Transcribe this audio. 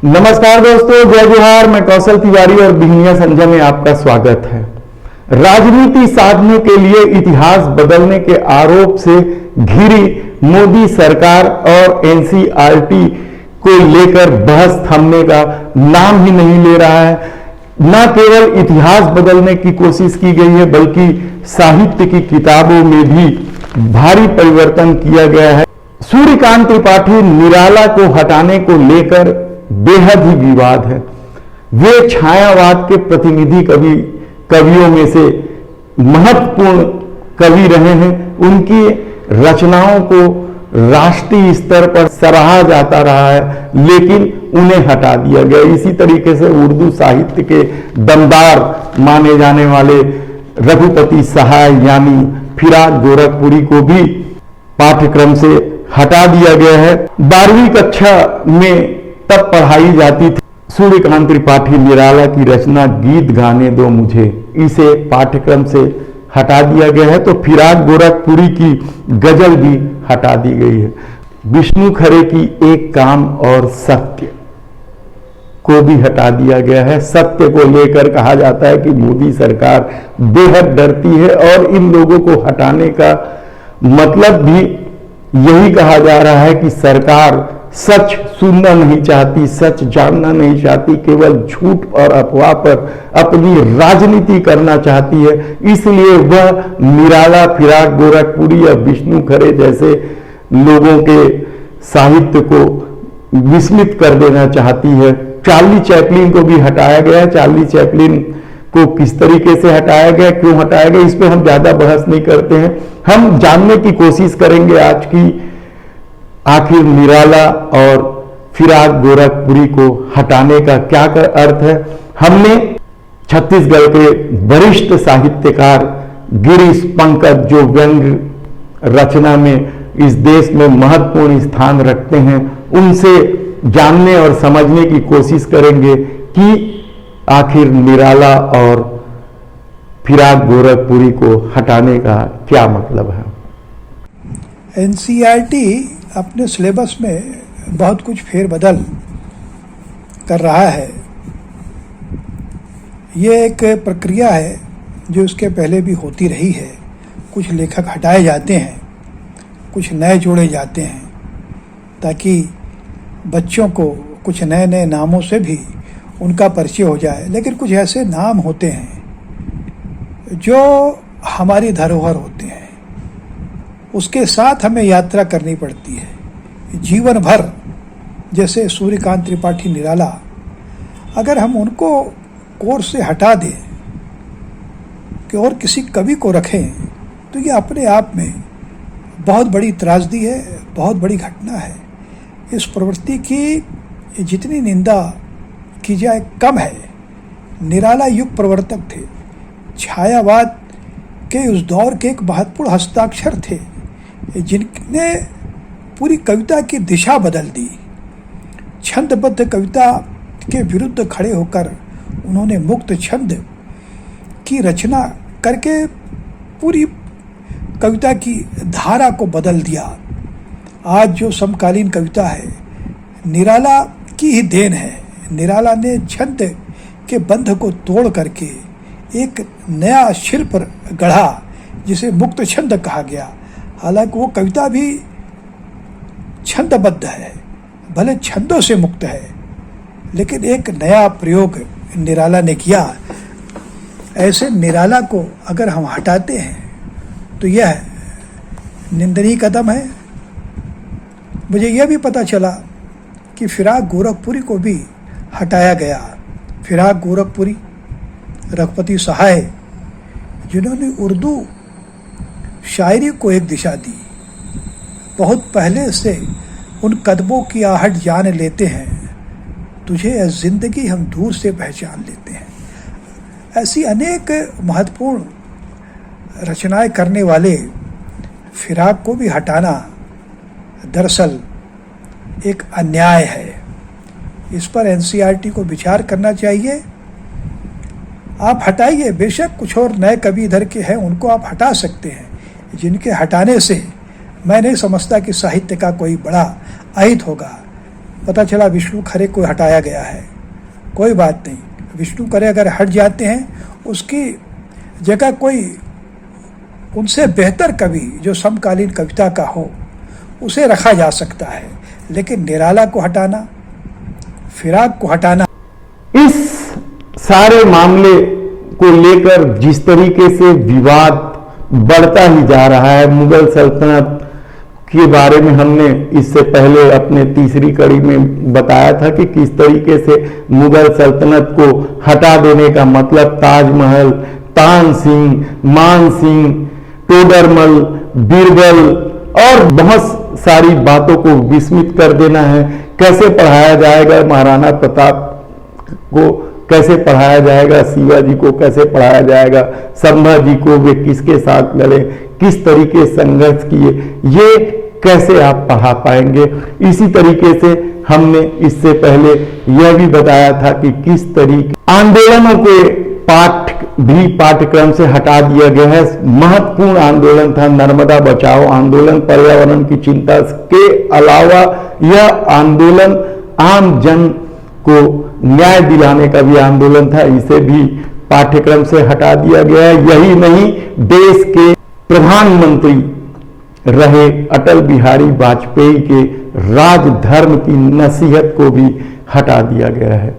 नमस्कार दोस्तों, जय जोहार। मैं कौशल तिवारी और बिहनिया संजय में आपका स्वागत है। राजनीति साधने के लिए इतिहास बदलने के आरोप से घिरी मोदी सरकार और एनसीईआरटी को लेकर बहस थमने का नाम ही नहीं ले रहा है। न केवल इतिहास बदलने की कोशिश की गई है, बल्कि साहित्य की किताबों में भी भारी परिवर्तन किया गया है। सूर्यकांत त्रिपाठी निराला को हटाने को लेकर बेहद ही विवाद है। वे छायावाद के प्रतिनिधि कवियों में से महत्वपूर्ण कवि रहे हैं। उनकी रचनाओं को राष्ट्रीय स्तर पर सराहा जाता रहा है, लेकिन उन्हें हटा दिया गया। इसी तरीके से उर्दू साहित्य के दमदार माने जाने वाले रघुपति सहाय यानी फिराक गोरखपुरी को भी पाठ्यक्रम से हटा दिया गया है। 12वीं कक्षा में तब पढ़ाई जाती थी सूर्यकांत त्रिपाठी निराला की रचना गीत गाने दो मुझे, इसे पाठ्यक्रम से हटा दिया गया है। तो फिराक गोरखपुरी की गजल भी हटा दी गई है। विष्णु खरे की एक काम और सत्य को भी हटा दिया गया है। सत्य को लेकर कहा जाता है कि मोदी सरकार बेहद डरती है और इन लोगों को हटाने का मतलब भी यही कहा जा रहा है कि सरकार सच सुनना नहीं चाहती, सच जानना नहीं चाहती, केवल झूठ और अफवाह पर अपनी राजनीति करना चाहती है। इसलिए वह निराला, फिराक गोरखपुरी या विष्णु खरे जैसे लोगों के साहित्य को विस्मित कर देना चाहती है। चार्ली चैपलिन को भी हटाया गया है। चार्ली चैपलिन को किस तरीके से हटाया गया, क्यों हटाया गया, इस पे हम ज्यादा बहस नहीं करते हैं। हम जानने की कोशिश करेंगे आज की आखिर निराला और फिराक गोरखपुरी को हटाने का क्या अर्थ है। हमने छत्तीसगढ़ के वरिष्ठ साहित्यकार गिरीश पंकज, जो व्यंग्य रचना में इस देश में महत्वपूर्ण स्थान रखते हैं, उनसे जानने और समझने की कोशिश करेंगे कि आखिर निराला और फिराक गोरखपुरी को हटाने का क्या मतलब है। एनसीईआरटी अपने सिलेबस में बहुत कुछ फेरबदल कर रहा है। ये एक प्रक्रिया है जो इसके पहले भी होती रही है। कुछ लेखक हटाए जाते हैं, कुछ नए जोड़े जाते हैं, ताकि बच्चों को कुछ नए नए नामों से भी उनका परिचय हो जाए। लेकिन कुछ ऐसे नाम होते हैं जो हमारी धरोहर होते हैं, उसके साथ हमें यात्रा करनी पड़ती है जीवन भर। जैसे सूर्यकांत त्रिपाठी निराला, अगर हम उनको कोर्स से हटा दें कि और किसी कवि को रखें, तो ये अपने आप में बहुत बड़ी त्रासदी है, बहुत बड़ी घटना है। इस प्रवृत्ति की जितनी निंदा की जाए कम है। निराला युग प्रवर्तक थे, छायावाद के उस दौर के एक महत्वपूर्ण हस्ताक्षर थे, जिनने पूरी कविता की दिशा बदल दी। छंदबद्ध कविता के विरुद्ध खड़े होकर उन्होंने मुक्त छंद की रचना करके पूरी कविता की धारा को बदल दिया। आज जो समकालीन कविता है, निराला की ही देन है। निराला ने छंद के बंध को तोड़ करके एक नया शिल्प गढ़ा, जिसे मुक्त छंद कहा गया। हालांकि वो कविता भी छंदबद्ध है, भले छंदों से मुक्त है, लेकिन एक नया प्रयोग निराला ने किया। ऐसे निराला को अगर हम हटाते हैं तो यह निंदनीय कदम है। मुझे यह भी पता चला कि फिराक गोरखपुरी को भी हटाया गया। फिराक गोरखपुरी, रघुपति सहाय, जिन्होंने उर्दू शायरी को एक दिशा दी, बहुत पहले से उन कदमों की आहट जान लेते हैं, तुझे यह जिंदगी हम दूर से पहचान लेते हैं। ऐसी अनेक महत्वपूर्ण रचनाएं करने वाले फिराक को भी हटाना दरअसल एक अन्याय है। इस पर एनसीईआरटी को विचार करना चाहिए। आप हटाइए, बेशक कुछ और नए कवि इधर के हैं, उनको आप हटा सकते हैं, जिनके हटाने से मैं नहीं समझता कि साहित्य का कोई बड़ा अहित होगा। पता चला विष्णु खरे को हटाया गया है। कोई बात नहीं, विष्णु खरे अगर हट जाते हैं, उसकी जगह कोई उनसे बेहतर कवि जो समकालीन कविता का हो उसे रखा जा सकता है। लेकिन निराला को हटाना, फिराक को हटाना, इस सारे मामले को लेकर जिस तरीके से विवाद बढ़ता ही जा रहा है, मुगल सल्तनत के बारे में हमने इससे पहले अपने तीसरी कड़ी में बताया था कि किस तरीके से मुगल सल्तनत को हटा देने का मतलब ताजमहल, तानसिंह, मानसिंह, टोडरमल, बीरबल और बहुत सारी बातों को विस्मित कर देना है। कैसे पढ़ाया जाएगा महाराणा प्रताप को, कैसे पढ़ाया जाएगा शिवाजी को, कैसे पढ़ाया जाएगा संभाजी को, वे किसके साथ लड़े, किस तरीके संघर्ष किए, ये कैसे आप पढ़ा पाएंगे। इसी तरीके से हमने इससे पहले यह भी बताया था कि किस तरीके आंदोलनों के पाठ भी पाठ्यक्रम से हटा दिया गया है। महत्वपूर्ण आंदोलन था नर्मदा बचाओ आंदोलन, पर्यावरण की चिंता के अलावा यह आंदोलन आम जन को न्याय दिलाने का भी आंदोलन था, इसे भी पाठ्यक्रम से हटा दिया गया है। यही नहीं, देश के प्रधानमंत्री रहे अटल बिहारी वाजपेयी के राजधर्म की नसीहत को भी हटा दिया गया है।